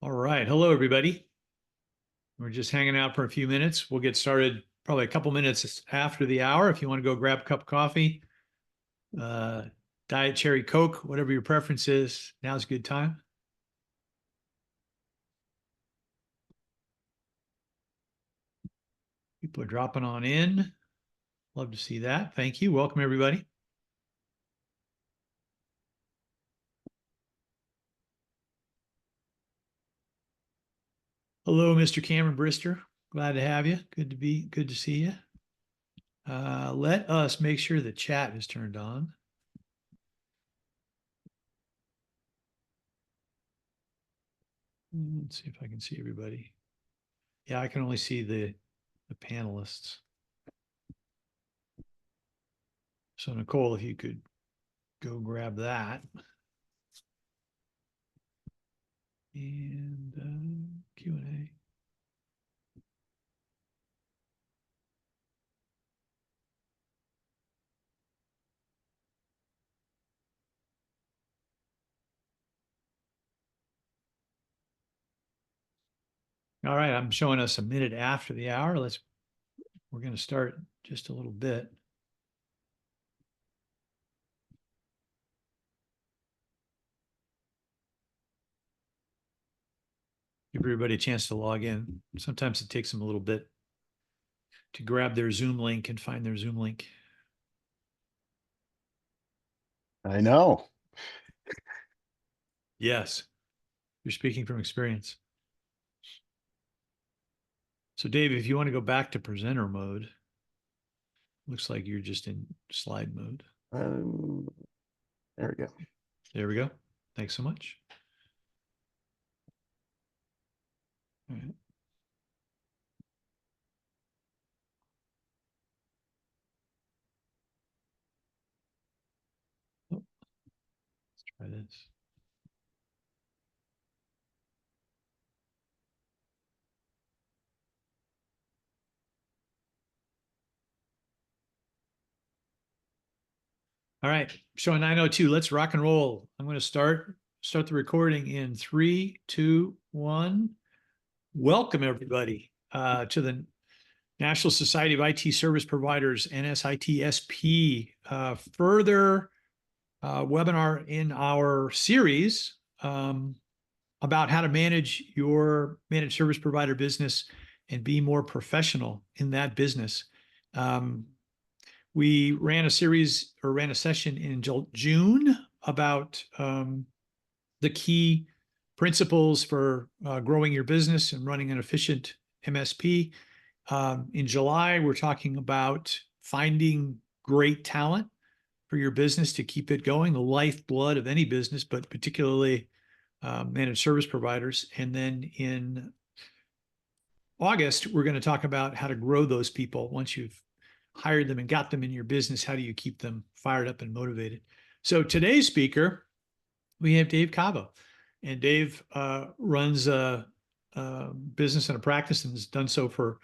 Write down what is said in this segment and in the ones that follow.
All right. Hello, everybody. We're just hanging out for a few minutes. We'll get started probably a couple minutes after the hour. If you want to go grab a cup of coffee, Diet Cherry Coke, whatever your preference is, now's a good time. People are dropping on in. Love to see that. Thank you. Welcome, everybody. Hello, Mr. Cameron Brister. Glad to have you. Good to see you. Let us make sure the chat is turned on. Let's see if I can see everybody. Yeah, I can only see the panelists. So Nicole, if you could go grab that. And Q&A. All right, I'm showing us a minute after the hour. We're going to start just a little bit. Give everybody a chance to log in. Sometimes it takes them a little bit to grab their Zoom link and find their Zoom link. I know. Yes, you're speaking from experience. So Dave, if you want to go back to presenter mode, looks like you're just in slide mode. There we go. There we go. Thanks so much. All right. Oh, let's try this. All right, showing 9:02. Let's rock and roll. I'm going to start the recording in 3, 2, 1. Welcome everybody to the National Society of IT Service Providers, NSITSP, further webinar in our series about how to manage your managed service provider business and be more professional in that business. We ran a session in June about the key principles for growing your business and running an efficient MSP. In July, we're talking about finding great talent for your business to keep it going, the lifeblood of any business, but particularly managed service providers. And then in August, we're going to talk about how to grow those people once you've hired them and got them in your business. How do you keep them fired up and motivated? So today's speaker, we have Dave Cava. And Dave runs a business and a practice and has done so for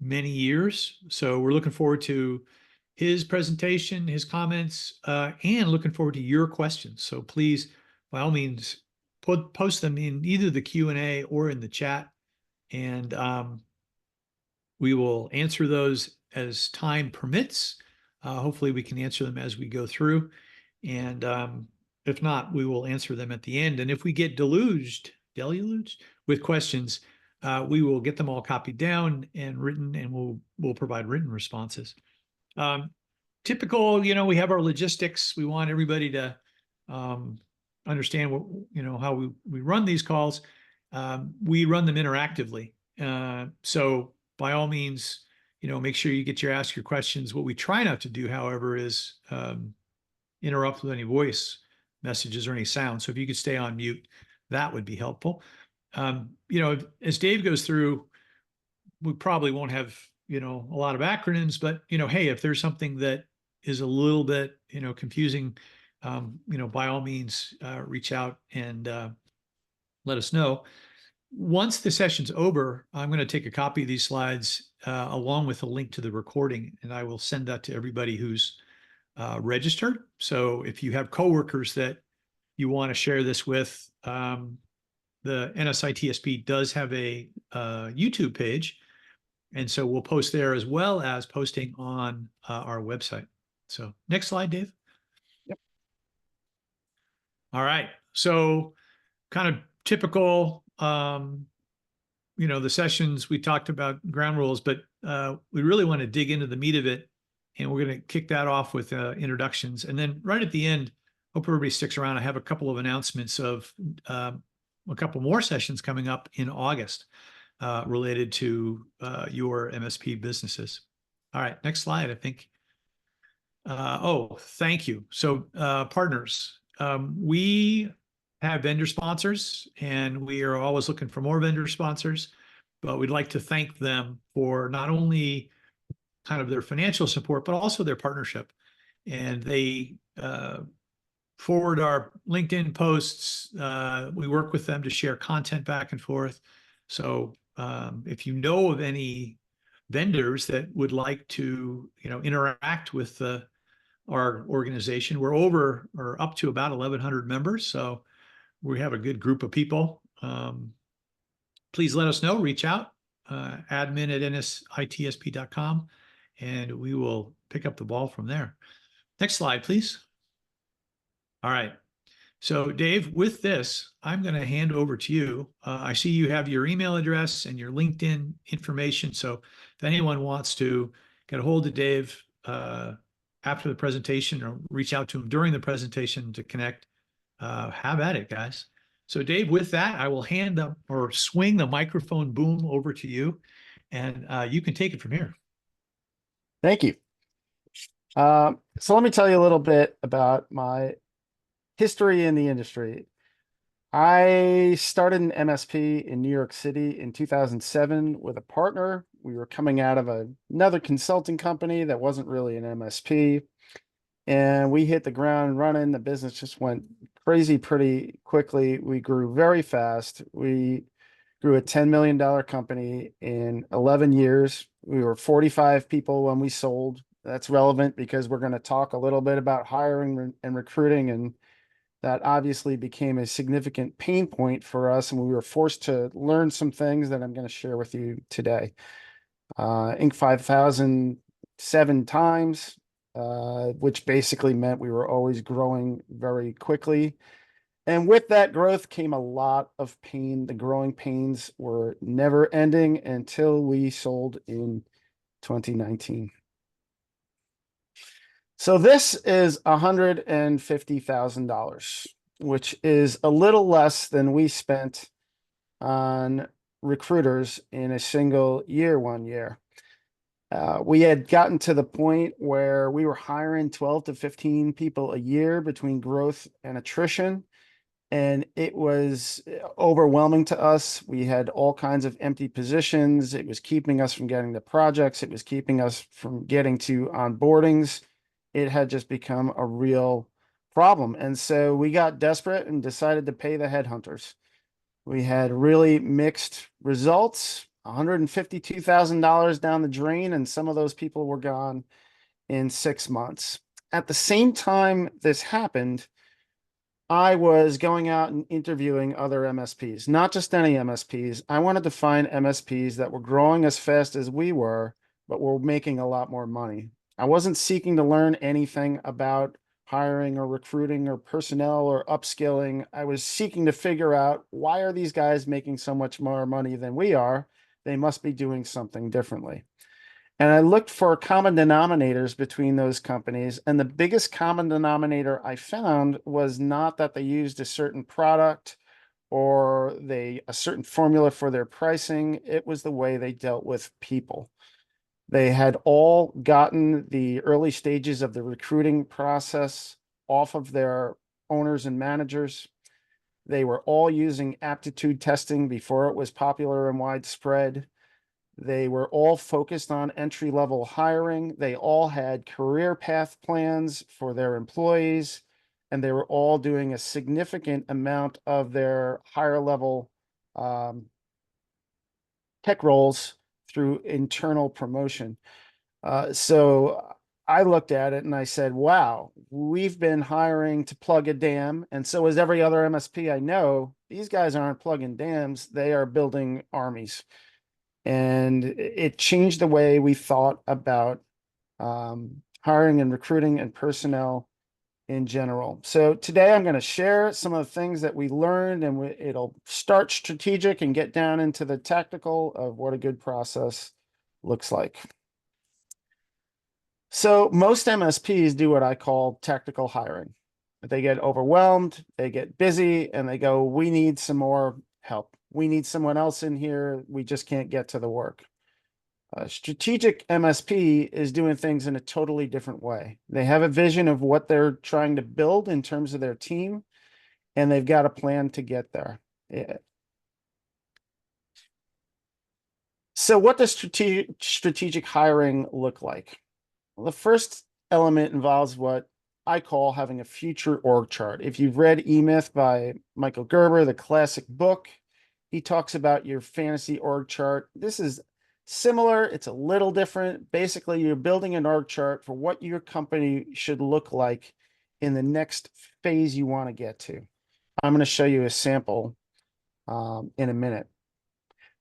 many years. So we're looking forward to his presentation, his comments, and looking forward to your questions. So please, by all means, post them in either the Q&A or in the chat. And we will answer those as time permits. Hopefully we can answer them as we go through. And if not, we will answer them at the end. And if we get deluged with questions, we will get them all copied down and written, and we'll provide written responses. Typical, we have our logistics. We want everybody to understand what, how we run these calls. We run them interactively. So by all means, make sure you ask your questions. What we try not to do, however, is interrupt with any voice messages or any sound. So if you could stay on mute, that would be helpful. As Dave goes through, we probably won't have, a lot of acronyms, but, hey, if there's something that is a little bit, confusing, by all means, reach out and let us know. Once the session's over, I'm going to take a copy of these slides along with a link to the recording, and I will send that to everybody who's registered. So if you have coworkers that you want to share this with, the NSITSP does have a YouTube page. And so we'll post there as well as posting on our website. So next slide, Dave. Yep. All right. So kind of typical, the sessions we talked about ground rules, but we really want to dig into the meat of it. And we're going to kick that off with introductions. And then right at the end, hope everybody sticks around. I have a couple of announcements of a couple more sessions coming up in August related to your MSP businesses. All right, next slide, I think. Thank you. So partners, we have vendor sponsors and we are always looking for more vendor sponsors, but we'd like to thank them for not only kind of their financial support, but also their partnership. And they forward our LinkedIn posts. We work with them to share content back and forth. So if you know of any vendors that would like to, interact with our organization, we're over or up to about 1,100 members. So we have a good group of people. Please let us know, reach out, admin@nsitsp.com, and we will pick up the ball from there. Next slide, please. All right. So Dave, with this, I'm going to hand over to you. I see you have your email address and your LinkedIn information. So if anyone wants to get a hold of Dave after the presentation or reach out to him during the presentation to connect, have at it, guys. So Dave, with that, I will hand them or swing the microphone boom over to you, and you can take it from here. Thank you. So let me tell you a little bit about my history in the industry. I started an MSP in New York City in 2007 with a partner. We were coming out of another consulting company that wasn't really an MSP. And we hit the ground running. The business just went crazy pretty quickly. We grew very fast. We grew a $10 million company in 11 years. We were 45 people when we sold. That's relevant because we're going to talk a little bit about hiring and recruiting, and that obviously became a significant pain point for us, and we were forced to learn some things that I'm going to share with you today. Inc. 5000 7 times, which basically meant we were always growing very quickly. And with that growth came a lot of pain. The growing pains were never ending until we sold in 2019. So this is $150,000, which is a little less than we spent on recruiters in a single year, 1 year. We had gotten to the point where we were hiring 12 to 15 people a year between growth and attrition. And it was overwhelming to us. We had all kinds of empty positions. It was keeping us from getting to projects. It was keeping us from getting to onboardings. It had just become a real problem. And so we got desperate and decided to pay the headhunters. We had really mixed results, $152,000 down the drain, and some of those people were gone in 6 months. At the same time this happened, I was going out and interviewing other MSPs, not just any MSPs. I wanted to find MSPs that were growing as fast as we were, but were making a lot more money. I wasn't seeking to learn anything about hiring or recruiting or personnel or upskilling. I was seeking to figure out, why are these guys making so much more money than we are? They must be doing something differently. And I looked for common denominators between those companies. And the biggest common denominator I found was not that they used a certain product or a certain formula for their pricing. It was the way they dealt with people. They had all gotten the early stages of the recruiting process off of their owners and managers. They were all using aptitude testing before it was popular and widespread. They were all focused on entry-level hiring. They all had career path plans for their employees, and they were all doing a significant amount of their higher level tech roles through internal promotion. So I looked at it and I said, wow, we've been hiring to plug a dam, and so is every other MSP I know, These guys aren't plugging dams, they are building armies. And it changed the way we thought about hiring and recruiting and personnel in general. So today I'm going to share some of the things that we learned, and it'll start strategic and get down into the tactical of what a good process looks like. So most MSPs do what I call tactical hiring. They get overwhelmed, they get busy, and they go, we need some more help. We need someone else in here. We just can't get to the work. A strategic MSP is doing things in a totally different way. They have a vision of what they're trying to build in terms of their team, and they've got a plan to get there. Yeah. So what does strategic hiring look like? Well, the first element involves what I call having a future org chart. If you've read E-Myth by Michael Gerber, the classic book, he talks about your fantasy org chart. This is similar. It's a little different. Basically, you're building an org chart for what your company should look like in the next phase you want to get to. I'm going to show you a sample in a minute.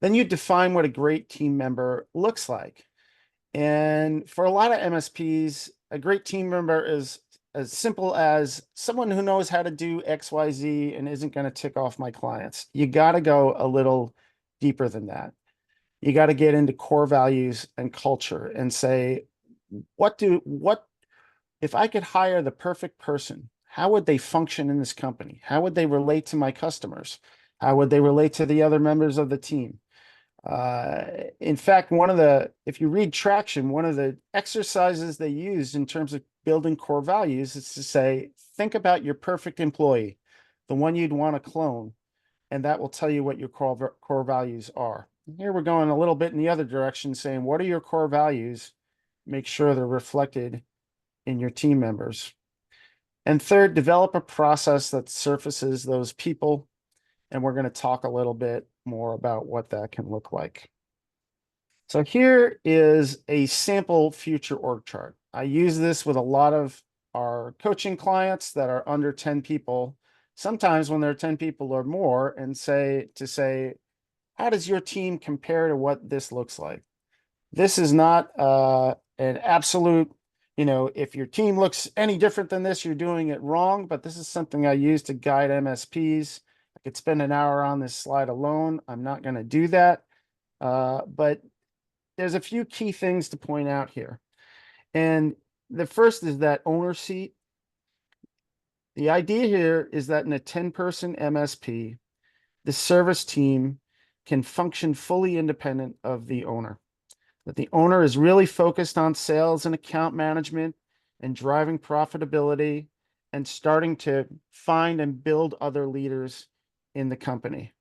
Then you define what a great team member looks like. And for a lot of MSPs, a great team member is as simple as someone who knows how to do XYZ and isn't going to tick off my clients. You got to go a little deeper than that. You got to get into core values and culture and say, what if I could hire the perfect person, how would they function in this company? How would they relate to my customers? How would they relate to the other members of the team? In fact, if you read Traction, one of the exercises they use in terms of building core values is to say, think about your perfect employee, the one you'd want to clone, and that will tell you what your core values are. Here we're going a little bit in the other direction, saying, what are your core values? Make sure they're reflected in your team members. And third, develop a process that surfaces those people. And we're going to talk a little bit more about what that can look like. So here is a sample future org chart. I use this with a lot of our coaching clients that are under 10 people, sometimes when they're 10 people or more, and say, how does your team compare to what this looks like? This is not an absolute, if your team looks any different than this, you're doing it wrong, but this is something I use to guide MSPs. I could spend an hour on this slide alone. I'm not going to do that. But there's a few key things to point out here. And the first is that owner seat. The idea here is that in a 10-person MSP, the service team can function fully independent of the owner. That the owner is really focused on sales and account management and driving profitability and starting to find and build other leaders in the company.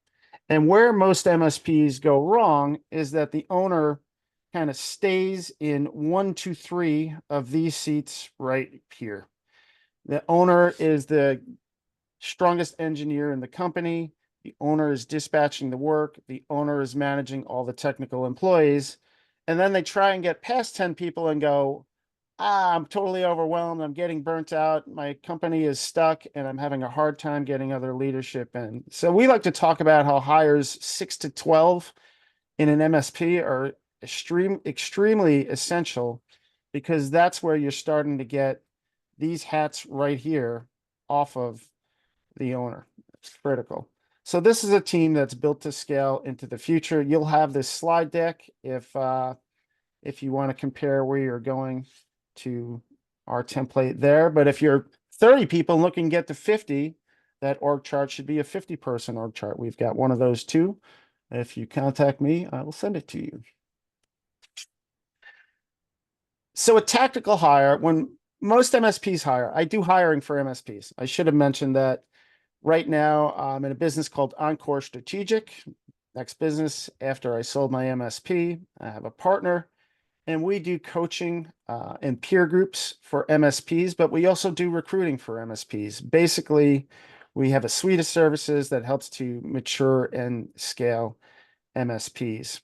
And where most MSPs go wrong is that the owner kind of stays in 1, 2, 3 of these seats right here. The owner is the strongest engineer in the company. The owner is dispatching the work. The owner is managing all the technical employees. And then they try and get past 10 people and go, I'm totally overwhelmed. I'm getting burnt out. My company is stuck and I'm having a hard time getting other leadership in. So we like to talk about how hires 6 to 12 in an MSP are extremely essential, because that's where you're starting to get these hats right here off of the owner. It's critical. So this is a team that's built to scale into the future. You'll have this slide deck if you want to compare where you're going to our template there. But if you're 30 people looking to get to 50, that org chart should be a 50-person org chart. We've got one of those too. If you contact me, I will send it to you. So a tactical hire, when most MSPs hire, I do hiring for MSPs. I should have mentioned that. Right now, I'm in a business called Encore Strategic. Next business after I sold my MSP. I have a partner, and we do coaching and peer groups for MSPs, but we also do recruiting for MSPs. Basically, we have a suite of services that helps to mature and scale MSPs.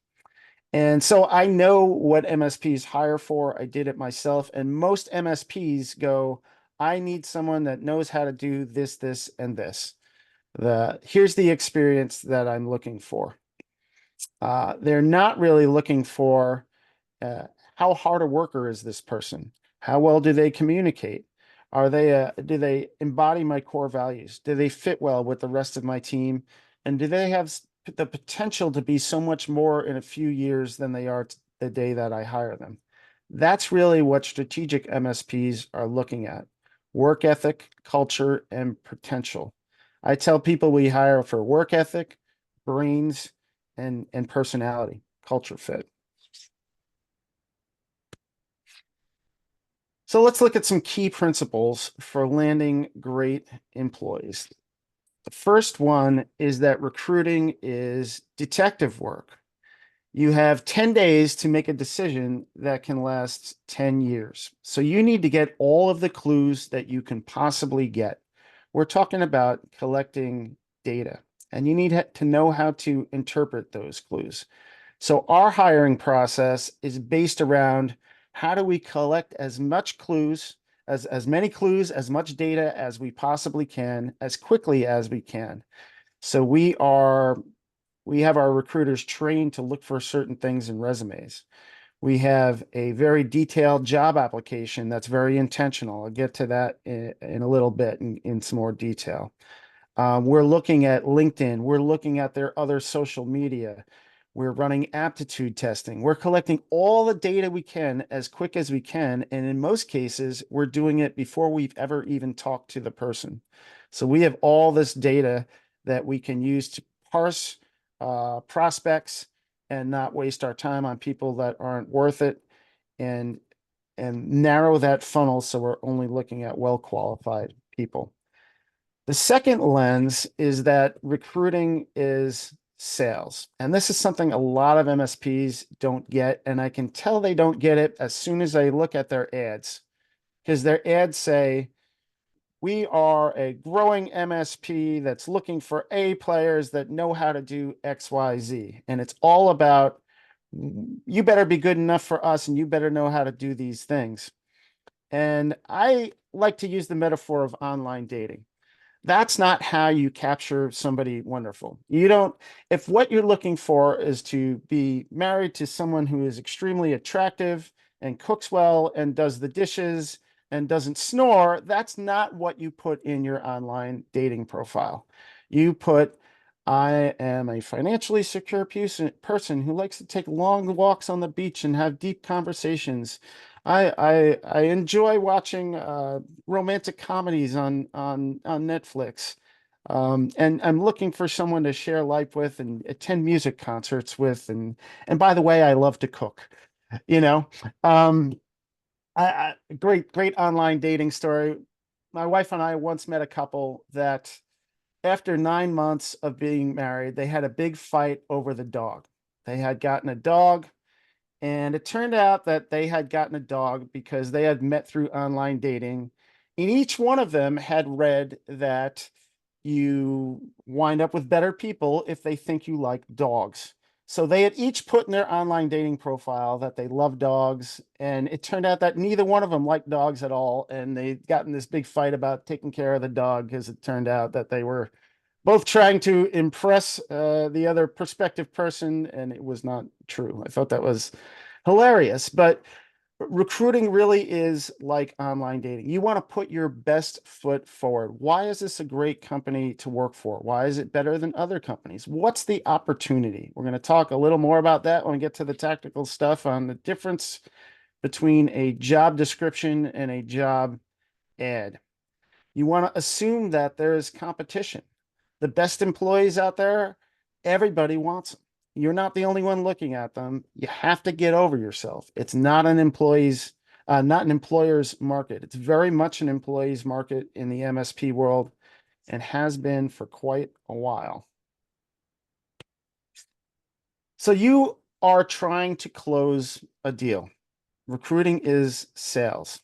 And so I know what MSPs hire for. I did it myself. And most MSPs go, I need someone that knows how to do this, this, and this. Here's the experience that I'm looking for. They're not really looking for uh, how hard a worker is this person? How well do they communicate? Do they embody my core values? Do they fit well with the rest of my team? And do they have the potential to be so much more in a few years than they are the day that I hire them? That's really what strategic MSPs are looking at: work ethic, culture, and potential. I tell people we hire for work ethic, brains, and personality, culture fit. So let's look at some key principles for landing great employees. The first one is that recruiting is detective work. You have 10 days to make a decision that can last 10 years. So you need to get all of the clues that you can possibly get. We're talking about collecting data, and you need to know how to interpret those clues. So our hiring process is based around how do we collect as much clues, as many clues, as much data as we possibly can, as quickly as we can. So we have our recruiters trained to look for certain things in resumes. We have a very detailed job application that's very intentional. I'll get to that in a little bit in some more detail. We're looking at LinkedIn. We're looking at their other social media. We're running aptitude testing. We're collecting all the data we can as quick as we can. And in most cases, we're doing it before we've ever even talked to the person. So we have all this data that we can use to parse prospects and not waste our time on people that aren't worth it, and narrow that funnel so we're only looking at well-qualified people. The second lens is that recruiting is sales. And this is something a lot of MSPs don't get. And I can tell they don't get it as soon as I look at their ads, because their ads say, we are a growing MSP that's looking for A players that know how to do XYZ. And it's all about, you better be good enough for us and you better know how to do these things. And I like to use the metaphor of online dating. That's not how you capture somebody wonderful. You don't, if what you're looking for is to be married to someone who is extremely attractive and cooks well and does the dishes and doesn't snore, that's not what you put in your online dating profile. You put, I am a financially secure person who likes to take long walks on the beach and have deep conversations. I enjoy watching romantic comedies on Netflix. And I'm looking for someone to share life with and attend music concerts with. And by the way, I love to cook, you know. Um, great online dating story. My wife and I once met a couple that after 9 months of being married, they had a big fight over the dog. They had gotten a dog, and it turned out that they had gotten a dog because they had met through online dating. And each one of them had read that you wind up with better people if they think you like dogs. So they had each put in their online dating profile that they love dogs. And it turned out that neither one of them liked dogs at all. And they'd gotten this big fight about taking care of the dog because it turned out that they were both trying to impress the other prospective person, and it was not true. I thought that was hilarious. But recruiting really is like online dating. You want to put your best foot forward. Why is this a great company to work for? Why is it better than other companies? What's the opportunity? We're going to talk a little more about that when we get to the tactical stuff on the difference between a job description and a job ad. You want to assume that there is competition. The best employees out there, everybody wants them. You're not the only one looking at them. You have to get over yourself. It's not not an employer's market. It's very much an employee's market in the MSP world and has been for quite a while. So you are trying to close a deal. Recruiting is sales.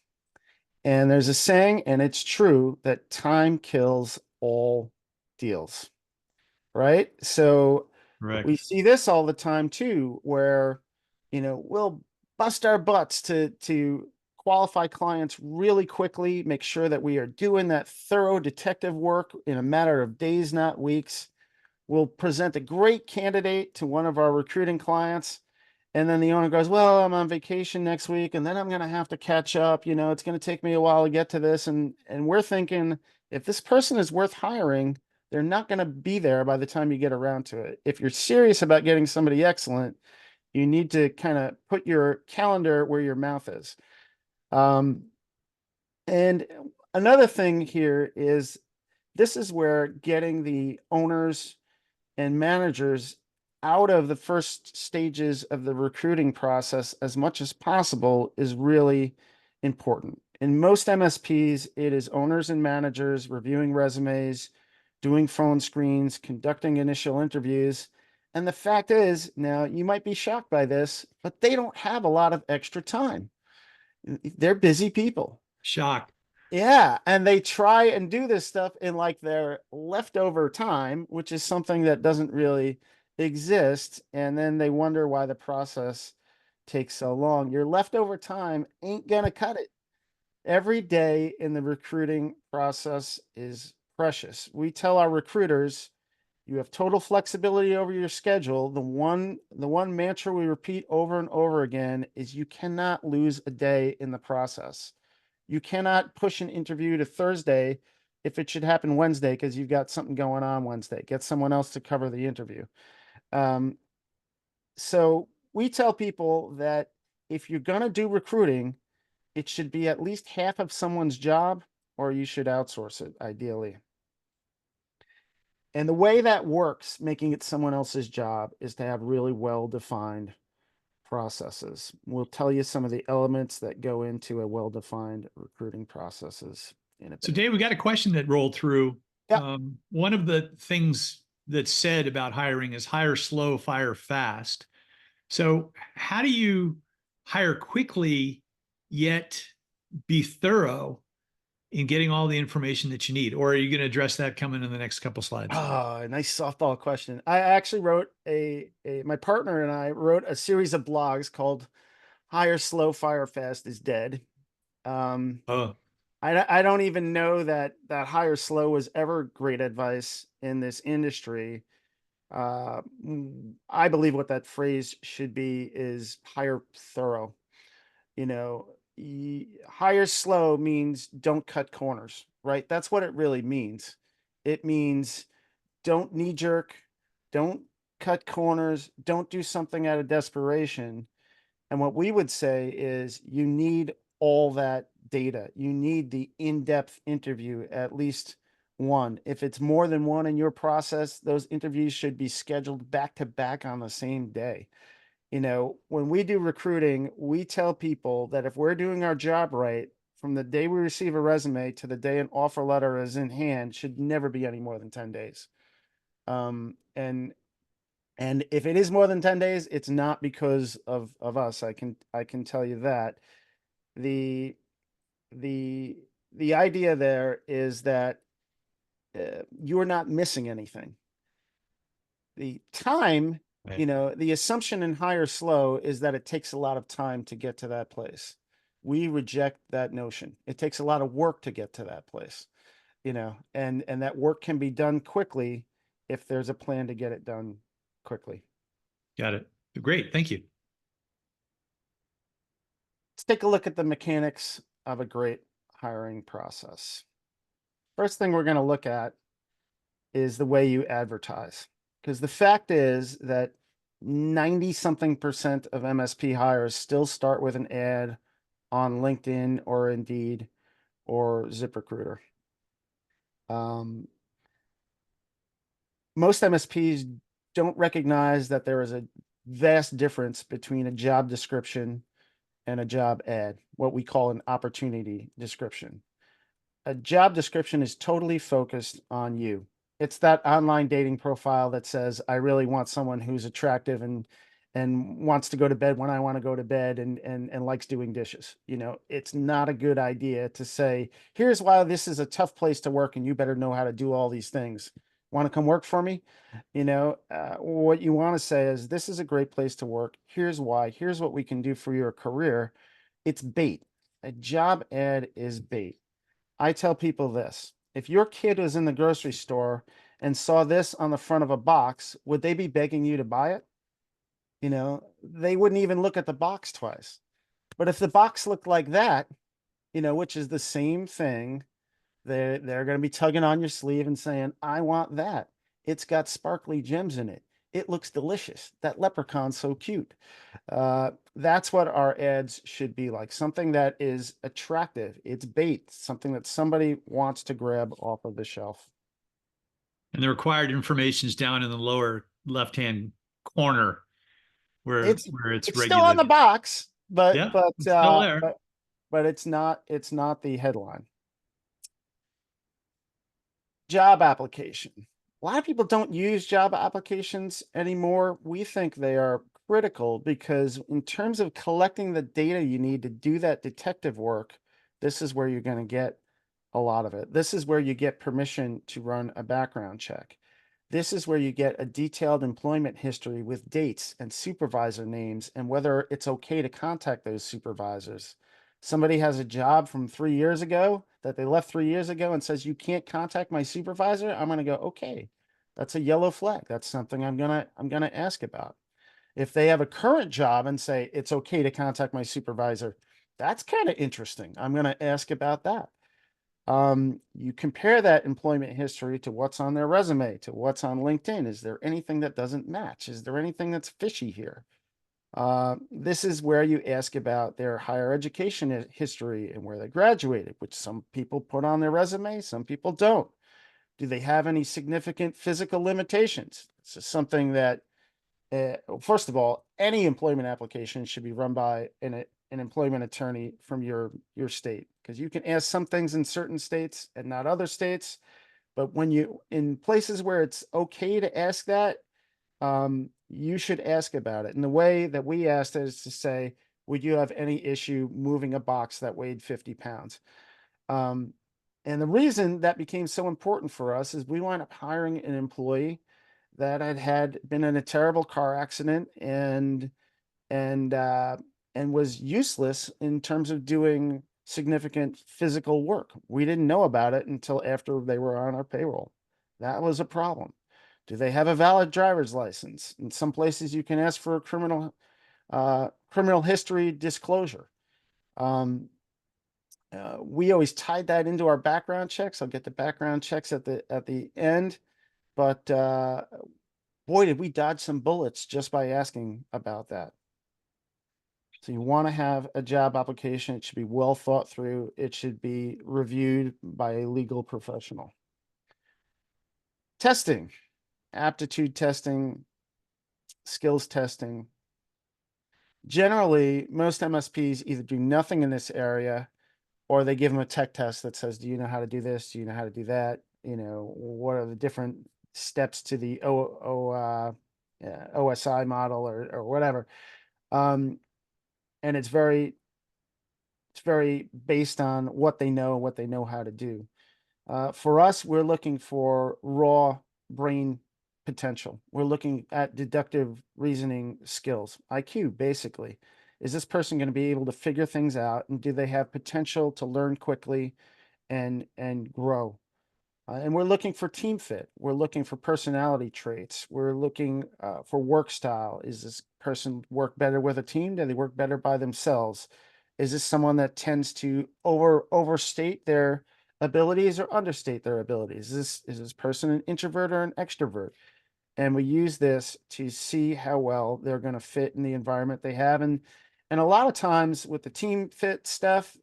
And there's a saying, and it's true, that time kills all deals, right? So Correct. we see this all the time too, where, we'll bust our butts to qualify clients really quickly, make sure that we are doing that thorough detective work in a matter of days, not weeks. We'll present a great candidate to one of our recruiting clients. And then the owner goes, well, I'm on vacation next week, and then I'm going to have to catch up. It's going to take me a while to get to this. And we're thinking, if this person is worth hiring, they're not going to be there by the time you get around to it. If you're serious about getting somebody excellent, you need to kind of put your calendar where your mouth is. And another thing here is this is where getting the owners and managers out of the first stages of the recruiting process as much as possible is really important. In most MSPs, it is owners and managers reviewing resumes, doing phone screens, conducting initial interviews. And the fact is, now you might be shocked by this, but they don't have a lot of extra time. They're busy people. Shock. Yeah, and they try and do this stuff in like their leftover time, which is something that doesn't really exist, and then they wonder why the process takes so long. Your leftover time ain't gonna cut it. Every day in the recruiting process is precious. We tell our recruiters, you have total flexibility over your schedule. The one mantra we repeat over and over again is you cannot lose a day in the process. You cannot push an interview to Thursday if it should happen Wednesday because you've got something going on Wednesday. Get someone else to cover the interview. Um, so we tell people that if you're going to do recruiting, it should be at least half of someone's job, or you should outsource it, ideally. And the way that works, making it someone else's job, is to have really well-defined processes. We'll tell you some of the elements that go into a well-defined recruiting processes in a So, bit. Dave, we got a question that rolled through. Yeah. One of the things that's said about hiring is hire slow, fire fast. So, how do you hire quickly yet be thorough in getting all the information that you need? Or are you going to address that coming in the next couple slides? Oh, nice softball question. I actually wrote my partner and I wrote a series of blogs called Hire Slow, Fire Fast is Dead. Oh, I don't even know that hire slow was ever great advice in this industry. I believe what that phrase should be is hire thorough. Hire slow means don't cut corners, right? That's what it really means. It means don't knee jerk, don't cut corners, don't do something out of desperation. And what we would say is you need all that data. You need the in-depth interview, at least one. If it's more than one in your process, those interviews should be scheduled back to back on the same day. When we do recruiting, we tell people that if we're doing our job right, from the day we receive a resume to the day an offer letter is in hand, should never be any more than 10 days. And if it is more than 10 days, it's not because of us. I can tell you that. The the idea there is that you're not missing anything. The time, right. the assumption in hire slow is that it takes a lot of time to get to that place. We reject that notion. It takes a lot of work to get to that place, and that work can be done quickly if there's a plan to get it done quickly. Got it. Great. Thank you. Let's take a look at the mechanics of a great hiring process. First thing we're going to look at is the way you advertise. Because the fact is that 90 something percent of MSP hires still start with an ad on LinkedIn or Indeed or ZipRecruiter. Most MSPs don't recognize that there is a vast difference between a job description and a job ad, what we call an opportunity description. A job description is totally focused on you. It's that online dating profile that says, I really want someone who's attractive and wants to go to bed when I want to go to bed and likes doing dishes. It's not a good idea to say, here's why this is a tough place to work and you better know how to do all these things. Want to come work for me? What you want to say is, this is a great place to work. Here's why. Here's what we can do for your career. It's bait. A job ad is bait. I tell people this: if your kid was in the grocery store and saw this on the front of a box, would they be begging you to buy it? They wouldn't even look at the box twice. But if the box looked like that, which is the same thing, they're going to be tugging on your sleeve and saying, "I want that. It's got sparkly gems in it. It looks delicious. That leprechaun's so cute." That's what our ads should be like. Something that is attractive. It's bait, something that somebody wants to grab off of the shelf. And the required information is down in the lower left-hand corner where It's it's it's still on the regulated. box, but Yeah, it's still there. it's not the headline. Job application. A lot of people don't use job applications anymore. We think they are critical because in terms of collecting the data you need to do that detective work, this is where you're going to get a lot of it. This is where you get permission to run a background check. This is where you get a detailed employment history with dates and supervisor names and whether it's okay to contact those supervisors. Somebody has a job from 3 years ago that they left 3 years ago and says, "You can't contact my supervisor." I'm going to go, "Okay, that's a yellow flag. That's something I'm gonna ask about." If they have a current job and say it's okay to contact my supervisor, that's kind of interesting. I'm going to ask about that. You compare that employment history to what's on their resume, to what's on LinkedIn. Is there anything that doesn't match? Is there anything that's fishy here? This is where you ask about their higher education history and where they graduated, which some people put on their resume, some people don't. Do they have any significant physical limitations? This is something that, first of all, any employment application should be run by an employment attorney from your state, because you can ask some things in certain states and not other states. But when you in places where it's okay to ask that, you should ask about it. And the way that we asked it is to say, "Would you have any issue moving a box that weighed 50 pounds?" Um, and the reason that became so important for us is we wound up hiring an employee that had been in a terrible car accident and uh, and was useless in terms of doing significant physical work. We didn't know about it until after they were on our payroll. That was a problem. Do they have a valid driver's license? In some places, you can ask for a criminal history disclosure. Um, we always tied that into our background checks. I'll get the background checks at the end, but boy, did we dodge some bullets just by asking about that. So you want to have a job application. It should be well thought through. It should be reviewed by a legal professional. Testing, aptitude testing, skills testing. Generally, most MSPs either do nothing in this area or they give them a tech test that says, "Do you know how to do this? Do you know how to do that? What are the different steps to the OSI model or whatever?" Um, and it's very based on what they know how to do. For us, we're looking for raw brain potential. We're looking at deductive reasoning skills, IQ, basically. Is this person going to be able to figure things out, and do they have potential to learn quickly and grow? And we're looking for team fit. We're looking for personality traits. We're looking for work style. Is this person work better with a team? Do they work better by themselves? Is this someone that tends to overstate their abilities or understate their abilities? Is this person an introvert or an extrovert? And we use this to see how well they're going to fit in the environment they have. And a lot of times with the team fit stuff,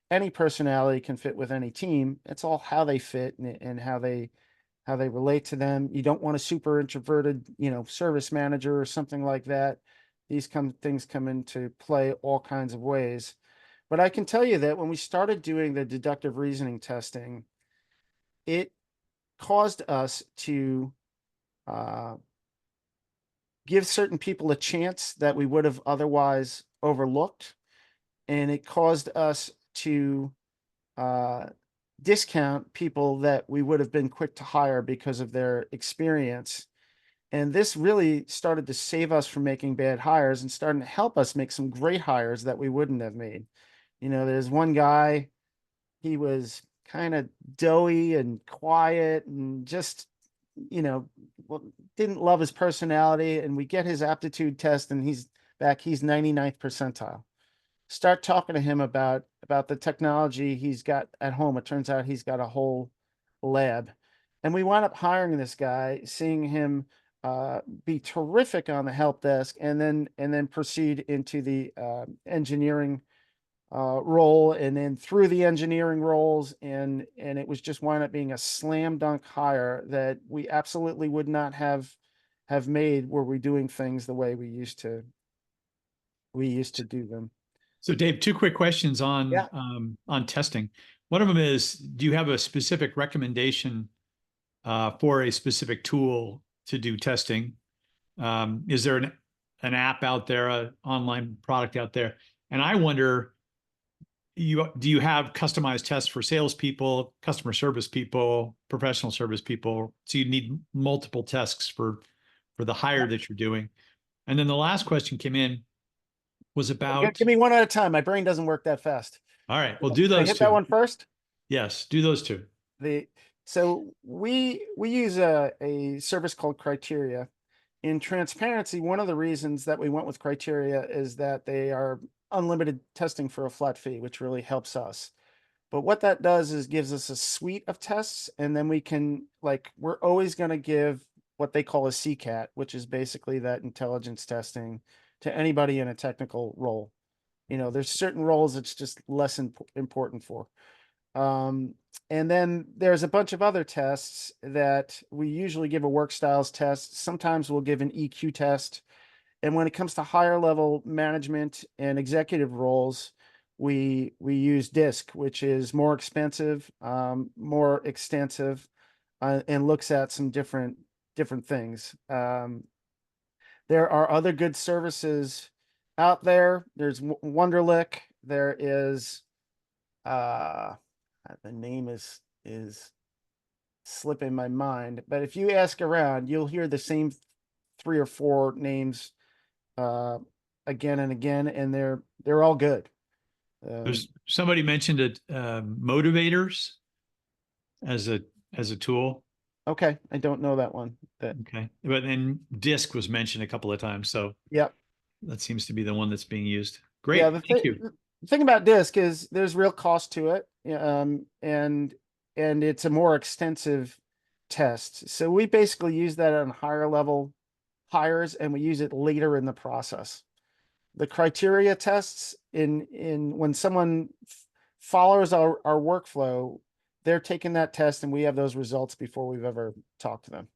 any personality can fit with any team. It's all how they fit and how they relate to them. You don't want a super introverted, service manager or something like that. These things come into play all kinds of ways. But I can tell you that when we started doing the deductive reasoning testing, it caused us to uh, give certain people a chance that we would have otherwise overlooked. And it caused us to uh, discount people that we would have been quick to hire because of their experience. And this really started to save us from making bad hires and starting to help us make some great hires that we wouldn't have made. There's one guy, he was kind of doughy and quiet and just, well, didn't love his personality. And we get his aptitude test and he's 99th percentile. Start talking to him about the technology he's got at home. It turns out he's got a whole lab. And we wound up hiring this guy, seeing him be terrific on the help desk, and then proceed into the engineering role, and then through the engineering roles, and it was just wound up being a slam dunk hire that we absolutely would not have made were we doing things the way we used to do them. So Dave, two quick questions Yeah. on testing. One of them is, do you have a specific recommendation for a specific tool to do testing? Is there an app out there, an online product out there? And I wonder, do you have customized tests for salespeople, customer service people, professional service people? So you need multiple tests for the hire that you're doing. And then the last question came in was about, Give me one at a time. My brain doesn't work that fast. all right, we'll do Can I those hit that two. one first? Yes, do those two. So we use a service called Criteria. In transparency, one of the reasons that we went with Criteria is that they are unlimited testing for a flat fee, which really helps us. But what that does is gives us a suite of tests, and then we can, like, we're always going to give what they call a CCAT, which is basically that intelligence testing to anybody in a technical role. There's certain roles it's just less important for. And then there's a bunch of other tests that we usually give a work styles test. Sometimes we'll give an EQ test. And when it comes to higher level management and executive roles, we use DISC, which is more expensive, more extensive, and looks at some different things. There are other good services out there. There's Wonderlic. There is the name is slipping my mind, but if you ask around, you'll hear the same 3 or 4 names again and again, and they're all good. There's somebody mentioned it, motivators as a tool. Okay, I don't know that one. Okay, but then DISC was mentioned a couple of times, so Yep. that seems to be the one that's being used. Yeah, Great, thank you. the thing about DISC is there's real cost to it, and it's a more extensive test. So we basically use that on higher level hires, and we use it later in the process. The criteria tests in when someone follows our workflow, they're taking that test, and we have those results before we've ever talked to them.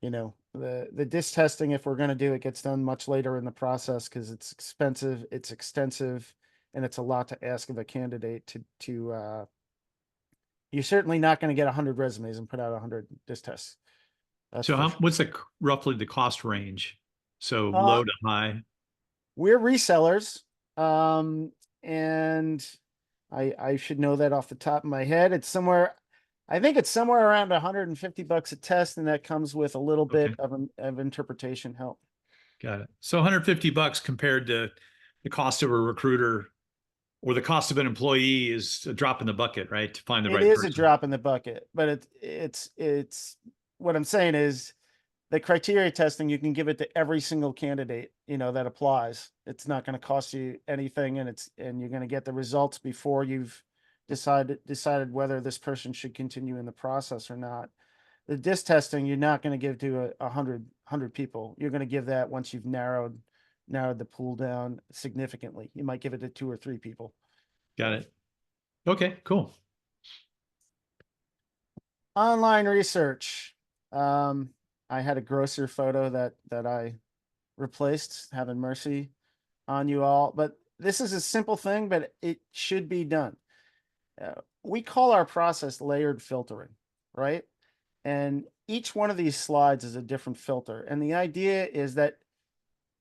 The DISC testing, if we're going to do it, gets done much later in the process because it's expensive, it's extensive, and it's a lot to ask of a candidate to you're certainly not going to get 100 resumes and put out 100 DISC tests. That's So for sure. what's roughly the cost range? So Uh, low to high. We're resellers, and I should know that off the top of my head. I think it's somewhere around $150 a test, and that comes with a little Okay, bit of interpretation help. got it. So $150 compared to the cost of a recruiter or the cost of an employee is a drop in the bucket, right? To find the It right is a person. drop in the bucket, but it's what I'm saying is the criteria testing, you can give it to every single candidate, that applies. It's not going to cost you anything, and you're going to get the results before you've decided whether this person should continue in the process or not. The DISC testing, you're not going to give to a hundred people. You're going to give that once you've narrowed the pool down significantly. You might give it to 2 or 3 people. Got it. Okay, cool. Online research. I had a grosser photo that I replaced, having mercy on you all. But this is a simple thing, but it should be done. We call our process layered filtering, right? And each one of these slides is a different filter. And the idea is that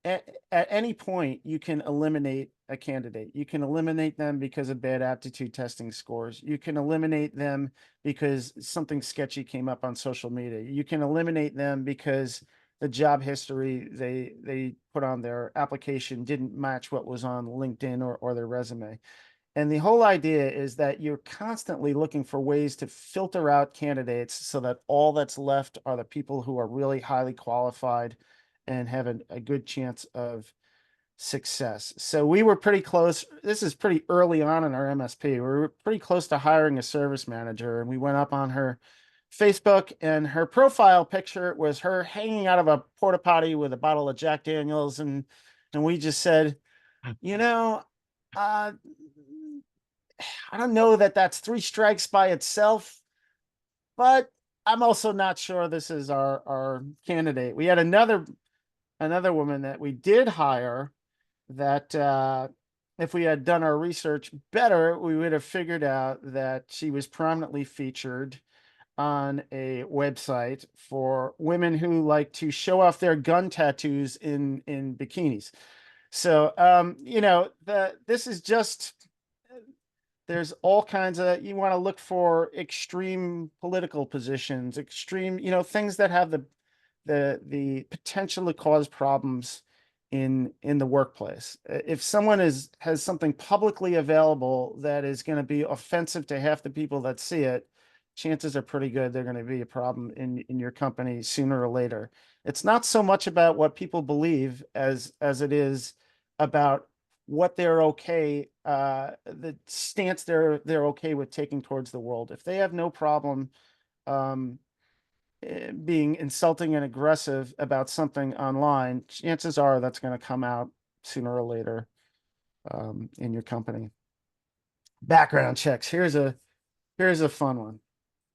at any point, you can eliminate a candidate. You can eliminate them because of bad aptitude testing scores. You can eliminate them because something sketchy came up on social media. You can eliminate them because the job history they put on their application didn't match what was on LinkedIn or their resume. And the whole idea is that you're constantly looking for ways to filter out candidates so that all that's left are the people who are really highly qualified and have a good chance of success. So we were pretty close. This is pretty early on in our MSP. We were pretty close to hiring a service manager, and we went up on her Facebook, and her profile picture was her hanging out of a porta potty with a bottle of Jack Daniels, and we just said, you know, uh, I don't know that that's three strikes by itself, but I'm also not sure this is our candidate. We had another woman that we did hire that if we had done our research better, we would have figured out that she was prominently featured on a website for women who like to show off their gun tattoos in bikinis. So this is just, there's all kinds of, you want to look for extreme political positions, extreme, things that have the potential to cause problems in the workplace. If someone has something publicly available that is going to be offensive to half the people that see it, chances are pretty good they're going to be a problem in your company sooner or later. It's not so much about what people believe as it is about what they're okay, the stance they're okay with taking towards the world. If they have no problem being insulting and aggressive about something online, chances are that's going to come out sooner or later in your company. Background checks. Here's a fun one.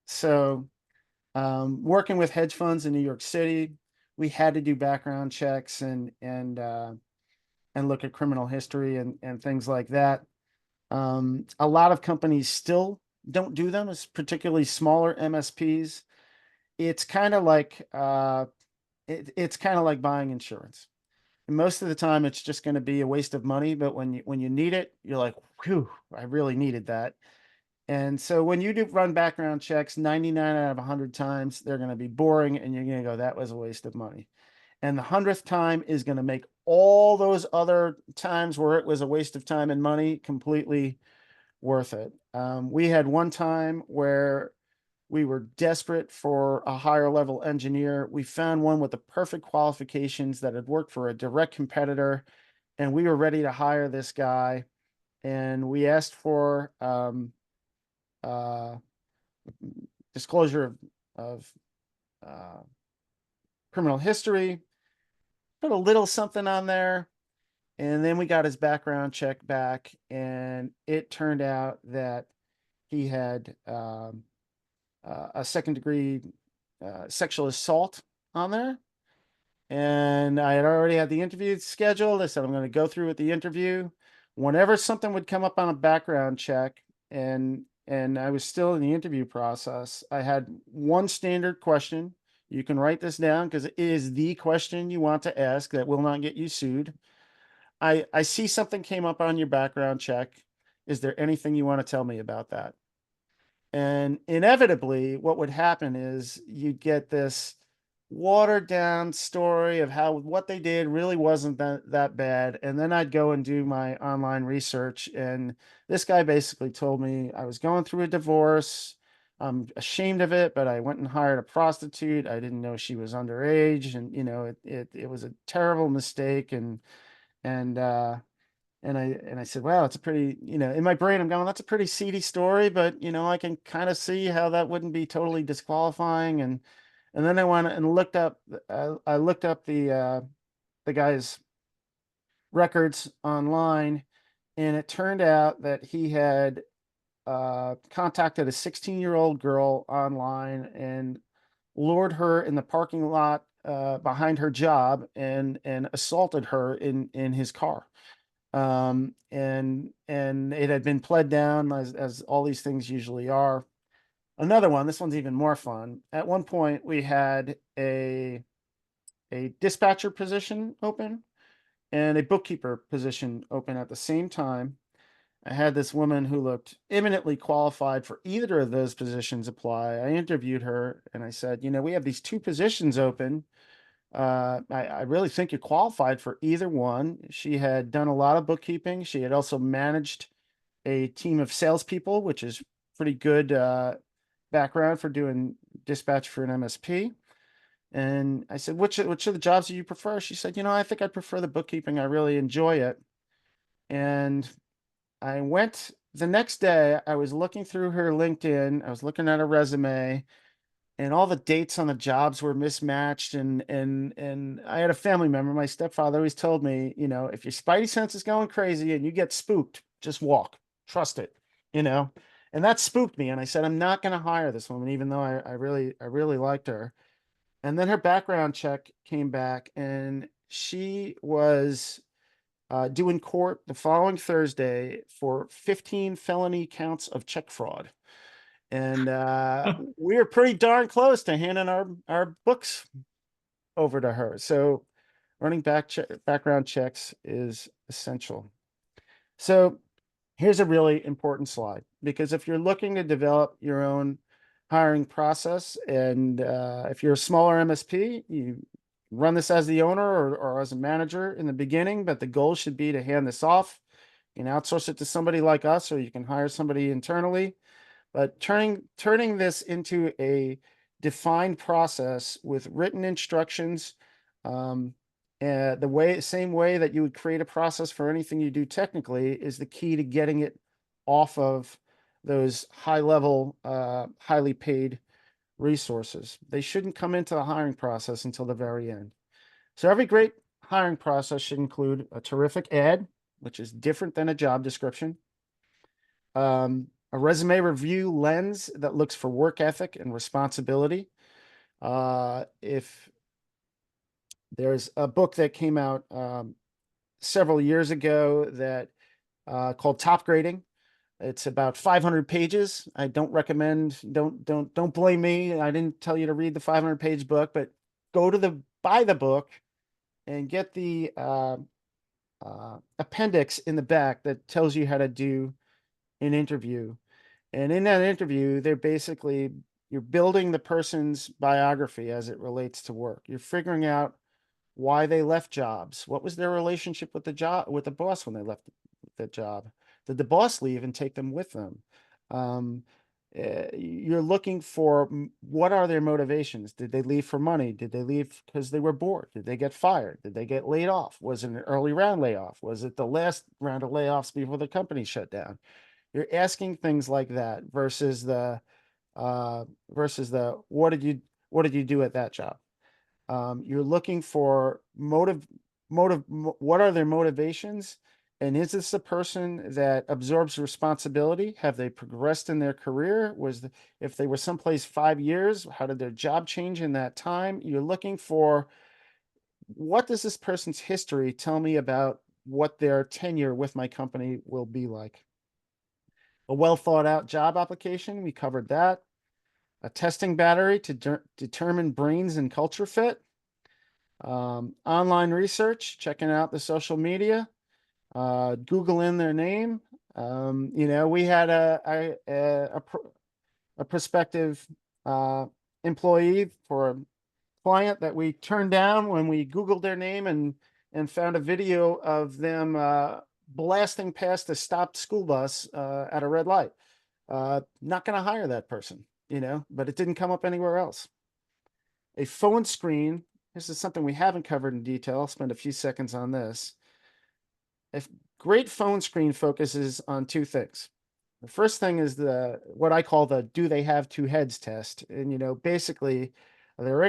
So, working with hedge funds in New York City, we had to do background checks and look at criminal history and things like that. A lot of companies still don't do them, as particularly smaller MSPs. It's kind of like it's kind of like buying insurance. And most of the time, it's just going to be a waste of money. But when you need it, you're like, "Whew, I really needed that." And so when you do run background checks, 99 out of 100 times, they're going to be boring, and you're going to go, "That was a waste of money." And the 100th time is going to make all those other times where it was a waste of time and money completely worth it. We had one time where we were desperate for a higher level engineer. We found one with the perfect qualifications that had worked for a direct competitor, and we were ready to hire this guy. And we asked for uh, disclosure of criminal history, put a little something on there, and then we got his background check back, and it turned out that he had a second degree sexual assault on there. And I had already had the interview scheduled. I said, I'm going to go through with the interview. Whenever something would come up on a background check and I was still in the interview process, I had one standard question. You can write this down because it is the question you want to ask that will not get you sued. I see something came up on your background check. Is there anything you want to tell me about that? And inevitably, what would happen is you'd get this watered down story of how what they did really wasn't that bad. And then I'd go and do my online research. And this guy basically told me I was going through a divorce. I'm ashamed of it, but I went and hired a prostitute. I didn't know she was underage. And, it was a terrible mistake. And, I said, well, it's a pretty, in my brain, I'm going, that's a pretty seedy story, but I can kind of see how that wouldn't be totally disqualifying. And then I went and looked up, I looked up the guy's records online, and it turned out that he had contacted a 16-year-old girl online and lured her in the parking lot behind her job and assaulted her in his car. And it had been pled down as all these things usually are. Another one, this one's even more fun. At one point, we had a dispatcher position open and a bookkeeper position open at the same time. I had this woman who looked eminently qualified for either of those positions apply. I interviewed her and I said, we have these two positions open. I really think you're qualified for either one. She had done a lot of bookkeeping. She had also managed a team of salespeople, which is pretty good background for doing dispatch for an MSP. And I said, which of the jobs do you prefer? She said, I think I'd prefer the bookkeeping. I really enjoy it. And I went the next day, I was looking through her LinkedIn, I was looking at her resume, and all the dates on the jobs were mismatched. And I had a family member, my stepfather always told me, if your spidey sense is going crazy and you get spooked, just walk, trust it, you know. And that spooked me. And I said, I'm not going to hire this woman, even though I really liked her. And then her background check came back, and she was due in court the following Thursday for 15 felony counts of check fraud. And we were pretty darn close to handing our books over to her. So running background checks is essential. So here's a really important slide, because if you're looking to develop your own hiring process, and if you're a smaller MSP, you run this as the owner or as a manager in the beginning, but the goal should be to hand this off. You can outsource it to somebody like us, or you can hire somebody internally. But turning this into a defined process with written instructions, same way that you would create a process for anything you do technically, is the key to getting it off of those high level, highly paid resources. They shouldn't come into the hiring process until the very end. So every great hiring process should include a terrific ad, which is different than a job description, a resume review lens that looks for work ethic and responsibility. If there's a book that came out several years ago that called Top Grading. It's about 500 pages. I don't recommend, don't blame me. I didn't tell you to read the 500-page book, but buy the book and get the appendix in the back that tells you how to do an interview. And in that interview, you're building the person's biography as it relates to work. You're figuring out why they left jobs. What was their relationship with the boss when they left the job? Did the boss leave and take them with them? You're looking for what are their motivations? Did they leave for money? Did they leave because they were bored? Did they get fired? Did they get laid off? Was it an early round layoff? Was it the last round of layoffs before the company shut down? You're asking things like that versus the what did you do at that job? You're looking for what are their motivations? And is this a person that absorbs responsibility? Have they progressed in their career? If they were someplace 5 years, how did their job change in that time? You're looking for, what does this person's history tell me about what their tenure with my company will be like? A well thought out job application, we covered that. A testing battery to determine brains and culture fit. Online research, checking out the social media, Google in their name. We had a prospective employee for a client that we turned down when we Googled their name and found a video of them blasting past a stopped school bus at a red light. Not going to hire that person, but it didn't come up anywhere else. A phone screen. This is something we haven't covered in detail. I'll spend a few seconds on this. A great phone screen focuses on two things. The first thing is what I call the do they have two heads test. And basically, is there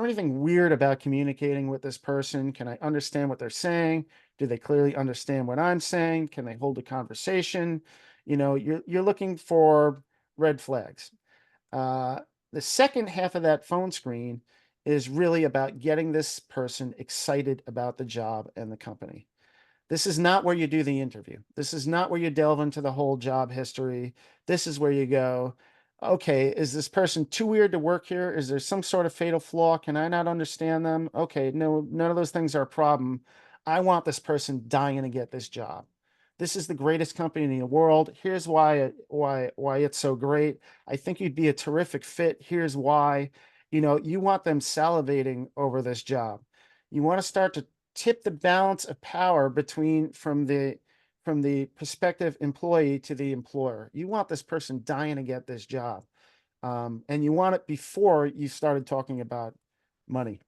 anything weird about communicating with this person? Can I understand what they're saying? Do they clearly understand what I'm saying? Can they hold a conversation? You're looking for red flags. The second half of that phone screen is really about getting this person excited about the job and the company. This is not where you do the interview. This is not where you delve into the whole job history. This is where you go, okay, is this person too weird to work here? Is there some sort of fatal flaw? Can I not understand them? Okay, no, none of those things are a problem. I want this person dying to get this job. This is the greatest company in the world. Here's why it's so great. I think you'd be a terrific fit. Here's why. You want them salivating over this job. You want to start to tip the balance of power from the from the prospective employee to the employer. You want this person dying to get this job. And you want it before you started talking about money.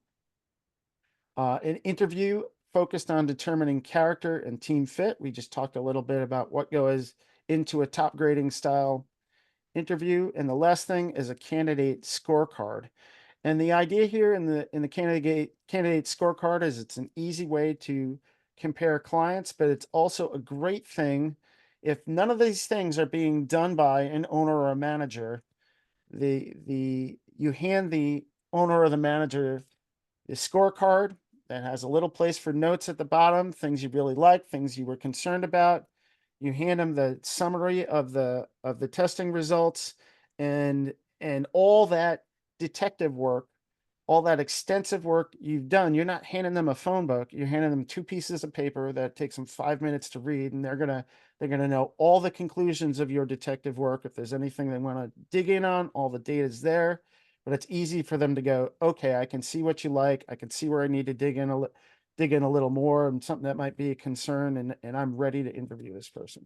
An interview focused on determining character and team fit. We just talked a little bit about what goes into a top grading style interview. And the last thing is a candidate scorecard. And the idea here in the candidate scorecard is it's an easy way to compare clients, but it's also a great thing if none of these things are being done by an owner or a manager. You hand the owner or the manager the scorecard that has a little place for notes at the bottom, things you really like, things you were concerned about. You hand them the summary of the testing results, and all that detective work, all that extensive work you've done. You're not handing them a phone book. You're handing them 2 pieces of paper that takes them 5 minutes to read, and they're gonna know all the conclusions of your detective work. If there's anything they want to dig in on, all the data is there. But it's easy for them to go, okay, I can see what you like. I can see where I need to dig in a little more, and something that might be a concern, and I'm ready to interview this person.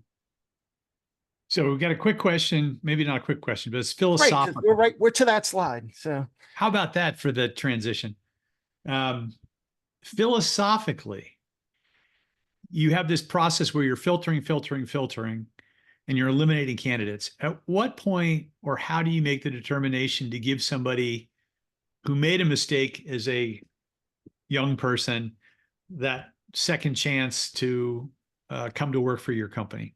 So we've got a quick question, maybe not a quick question, but it's Right, 'cause philosophical. we're to that slide. So How about that for the transition? Philosophically, you have this process where you're filtering, and you're eliminating candidates. At what point or how do you make the determination to give somebody who made a mistake as a young person that second chance to come to work for your company?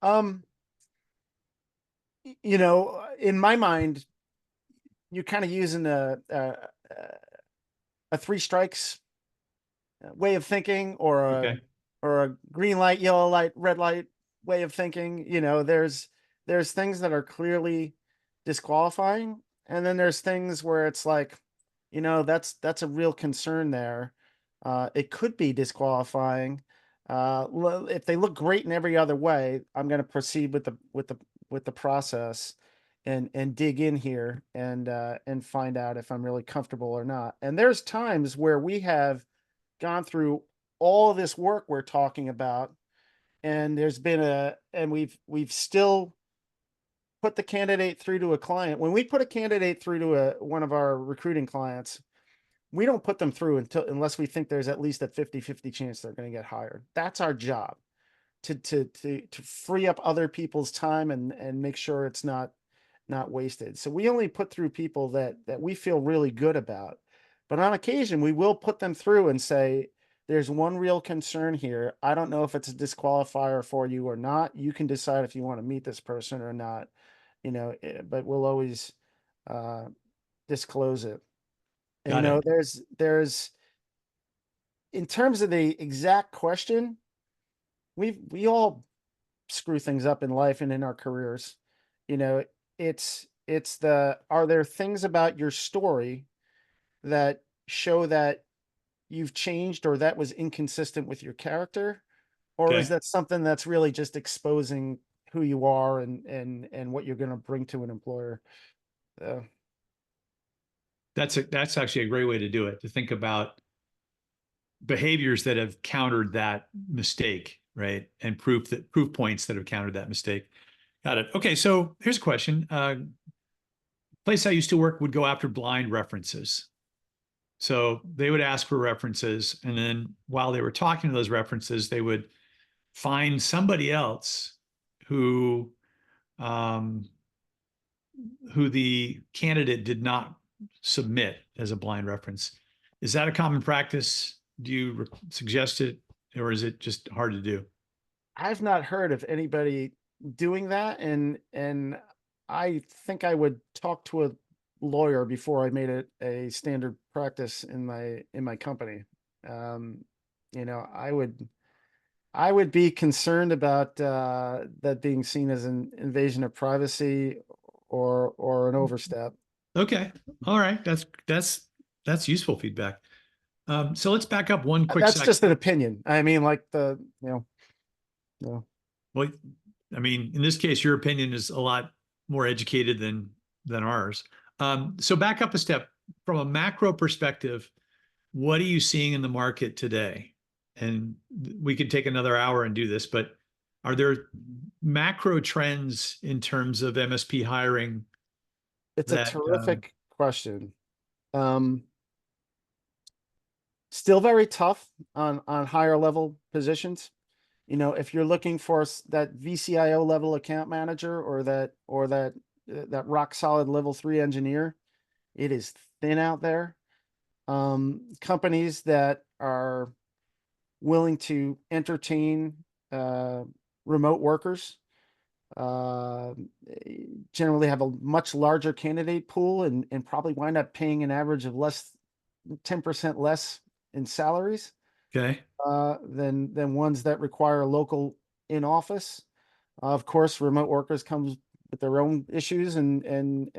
um in my mind, you're kind of using a 3 strikes way of thinking, or Okay. a green light, yellow light, red light way of thinking. There's things that are clearly disqualifying, and then there's things where it's like, that's a real concern there. It could be disqualifying. If they look great in every other way, I'm going to proceed with the process, and dig in here, and find out if I'm really comfortable or not. And there's times where we have gone through all of this work we're talking about, and we've still put the candidate through to a client. When we put a candidate through to one of our recruiting clients, we don't put them through unless we think there's at least a 50-50 chance they're going to get hired. That's our job, to free up other people's time, and make sure it's not wasted. So we only put through people that we feel really good about. But on occasion, we will put them through and say, there's one real concern here. I don't know if it's a disqualifier for you or not. You can decide if you want to meet this person or not, but we'll always disclose it. And, Got it. there's in terms of the exact question, we all screw things up in life and in our careers. You know, are there things about your story that show that you've changed, or that was inconsistent with your character? Or is Okay. that something that's really just exposing who you are, and what you're going to bring to an employer? Uh, That's actually a great way to do it, to think about behaviors that have countered that mistake, right? And proof points that have countered that mistake. Got it. Okay, so here's a question. Place I used to work would go after blind references. So they would ask for references, and then while they were talking to those references, they would find somebody else who um, who the candidate did not submit as a blind reference. Is that a common practice? Do you suggest it, or is it just hard to do? I've not heard of anybody doing that, and I think I would talk to a lawyer before I made it a standard practice in my company. Um, I would be concerned about that being seen as an invasion of privacy, or an overstep. Okay. All right. That's useful feedback. So let's back up one quick That's second. just an opinion. I mean, like Well, I mean, in this case, your opinion is a lot more educated than ours. So back up a step from a macro perspective. What are you seeing in the market today? and we could take another hour and do this, but are there macro trends in terms of MSP hiring It's a that, terrific question. Um, Still very tough on higher level positions. You know, if you're looking for that VCIO level account manager or that rock solid level 3 engineer, it is thin out there. Companies that are willing to entertain remote workers uh, generally have a much larger candidate pool and probably wind up paying an average of 10% less in salaries okay, than ones that require local in office. Of course, remote workers comes with their own issues and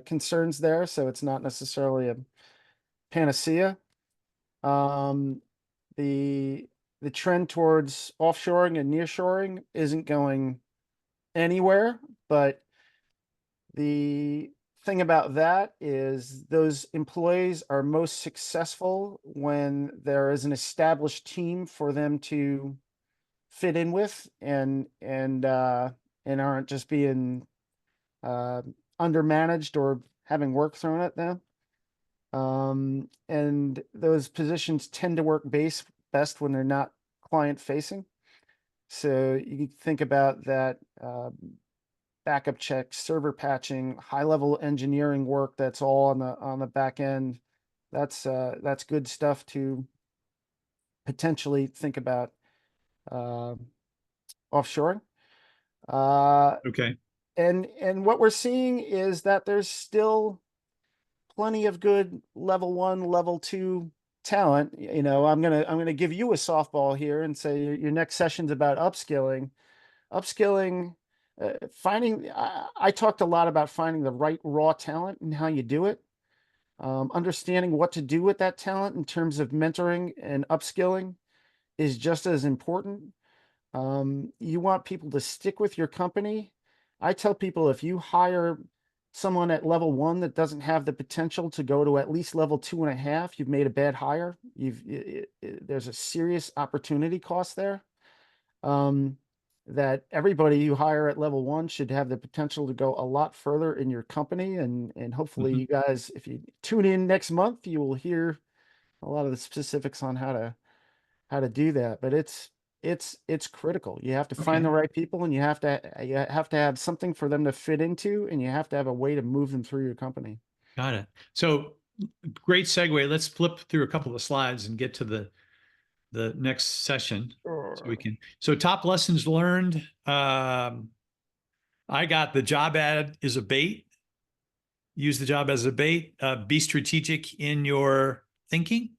concerns there, so it's not necessarily a panacea. Um, the the trend towards offshoring and nearshoring isn't going anywhere, but the thing about that is those employees are most successful when there is an established team for them to fit in with and aren't just being uh, undermanaged or having work thrown at them. And those positions tend to work best when they're not client facing. So you think about that backup checks, server patching, high level engineering work that's all on the back end. That's good stuff to potentially think about uh, offshoring. Uh, okay, and what we're seeing is that there's still plenty of good level 1, level 2 talent. You know, I'm gonna give you a softball here and say your next session's about upskilling. Upskilling, finding. I talked a lot about finding the right raw talent and how you do it. Understanding what to do with that talent in terms of mentoring and upskilling is just as important. You want people to stick with your company. I tell people if you hire someone at level 1 that doesn't have the potential to go to at least level 2.5, you've made a bad hire. There's a serious opportunity cost there. Um, that everybody you hire at level 1 should have the potential to go a lot further in your company, and hopefully mhm, you guys, if you tune in next month, you will hear a lot of the specifics on how to do that. But it's critical. You have to find okay, the right people, and you have to have something for them to fit into, and you have to have a way to move them through your company. got it. So great segue. Let's flip through a couple of slides and get to the next session. So we Sure. can. So top lessons learned. I got the job ad is a bait. Use the job as a bait. Be strategic in your thinking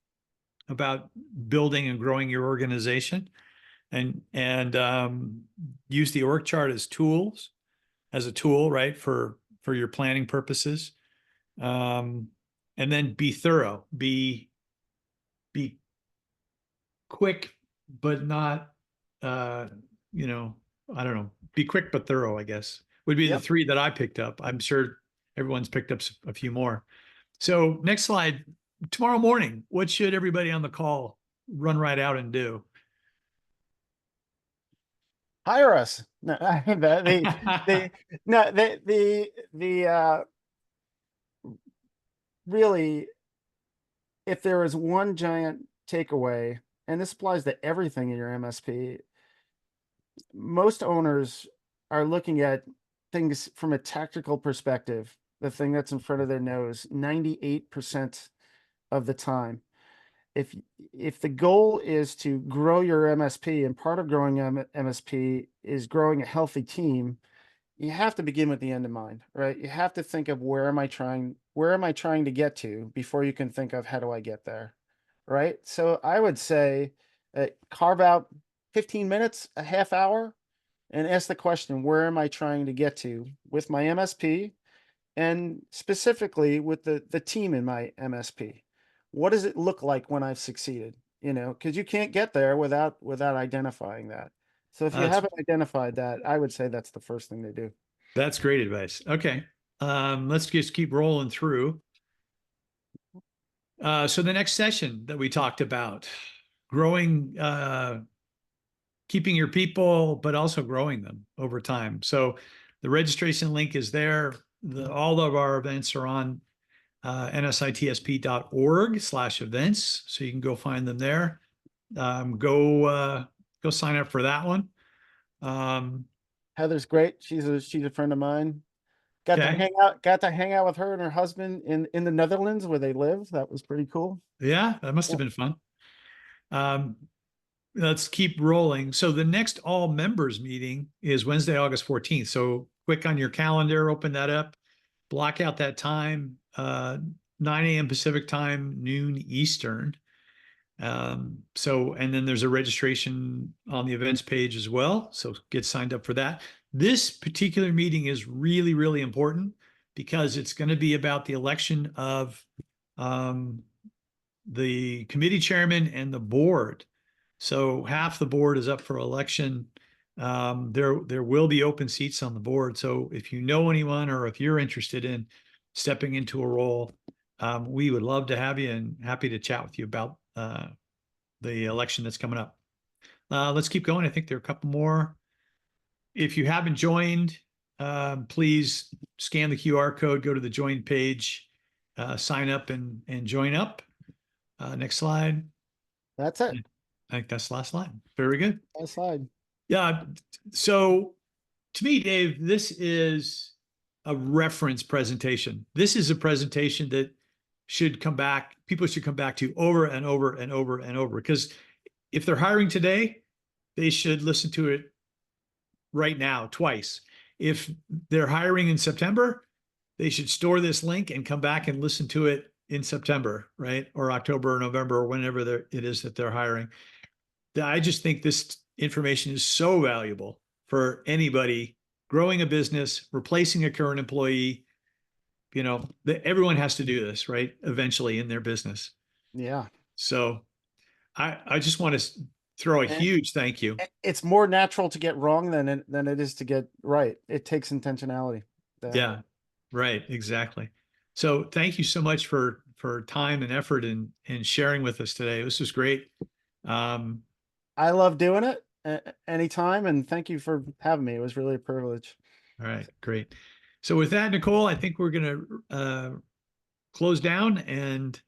about building and growing your organization, and use the org chart as a tool, right, for your planning purposes. Um, and then be thorough. Be quick, but not, uh, you know, I don't know. Be quick but thorough, I guess, would be the Yep. three that I picked up. I'm sure everyone's picked up a few more. So next slide. Tomorrow morning, what should everybody on the call run right out and do? Hire us. No, the no the really, if there is one giant takeaway, and this applies to everything in your MSP, most owners are looking at things from a tactical perspective, the thing that's in front of their nose 98% of the time. If if the goal is to grow your MSP, and part of growing MSP is growing a healthy team, you have to begin with the end in mind, right? You have to think of where am I trying to get to before you can think of how do I get there, right? So I would say carve out 15 minutes, a half hour, and ask the question, where am I trying to get to with my MSP, and specifically with the team in my MSP? What does it look like when I've succeeded? You know, because you can't get there without identifying that. So if you That's haven't identified that, I would say that's the first thing to do. that's great advice. Okay. Let's just keep rolling through. So the next session that we talked about, growing, keeping your people, but also growing them over time. So the registration link is there. All of our events are on nsitsp.org/events. So you can go find them there. Go sign up for that one. Heather's great. She's a friend of mine. Got to Okay. hang out with her and her husband in the Netherlands where they live. That was pretty cool. Yeah, that must have been fun. Um, let's keep rolling. So the next all members meeting is Wednesday, August 14th. So quick on your calendar, open that up, block out that time, 9 a.m. Pacific time, noon Eastern. And then there's a registration on the events page as well. So get signed up for that. This particular meeting is really, really important because it's going to be about the election of the committee chairman and the board. So half the board is up for election. There will be open seats on the board. So if you know anyone or if you're interested in stepping into a role, we would love to have you and happy to chat with you about the election that's coming up. Let's keep going. I think there are a couple more. If you haven't joined, please scan the QR code, go to the join page, sign up and join up. Next slide. That's it. I think that's the last slide. Very good. Last slide. Yeah. So to me, Dave, this is a reference presentation. This is a presentation that should come back. People should come back to over and over and over and over, because if they're hiring today, they should listen to it right now twice. If they're hiring in September, they should store this link and come back and listen to it in September, right? Or October or November, or whenever it is that they're hiring. I just think this information is so valuable for anybody growing a business, replacing a current employee. You know, everyone has to do this, right? Eventually in their business. Yeah. So I just want to throw a huge thank you. It's more natural to get wrong than it is to get right. It takes intentionality. Yeah, right. Exactly. So thank you so much for time and effort and sharing with us today. This was great. I love doing it anytime, and thank you for having me. It was really a privilege. All right, great. So with that, Nicole, I think we're going to close down and